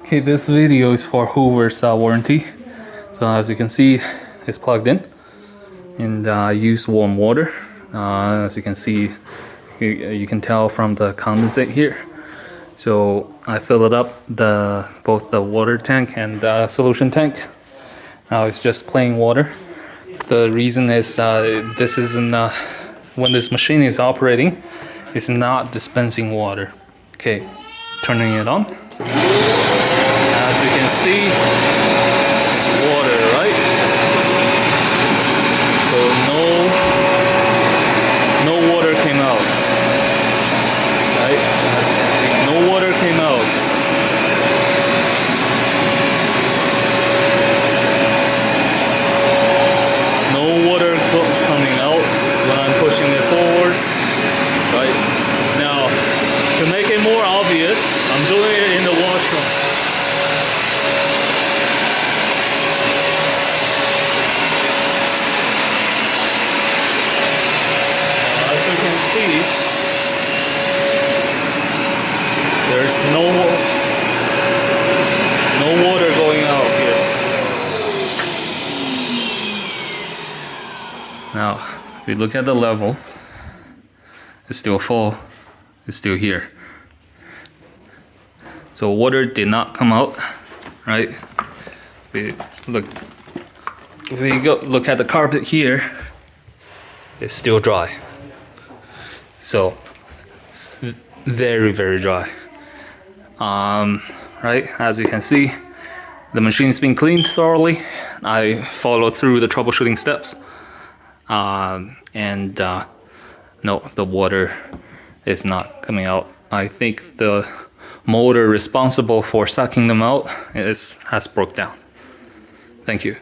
Okay, this video is for Hoover's warranty. So as you can see, it's plugged in, and I use warm water. As you can see, you can tell from the condensate here. So I fill it up, both the water tank and the solution tank. Now it's just plain water. The reason is this isn't when this machine is operating, it's not dispensing water. Okay, turning it on. As you can see, it's water, right? So no water came out, right? As you can see, no water came out. No water coming out when I'm pushing it forward, right? Now, to make it more obvious, I'm doing it in the washroom. As you can see, there's no water going out here. Now, if you look at the level, it's still full, it's still here. So water did not come out, right? If we look at the carpet here, it's still dry. So it's very, very dry. Right, as you can see, the machine's been cleaned thoroughly. I followed through the troubleshooting steps. No, the water is not coming out. I think the motor responsible for sucking them out has broke down. Thank you.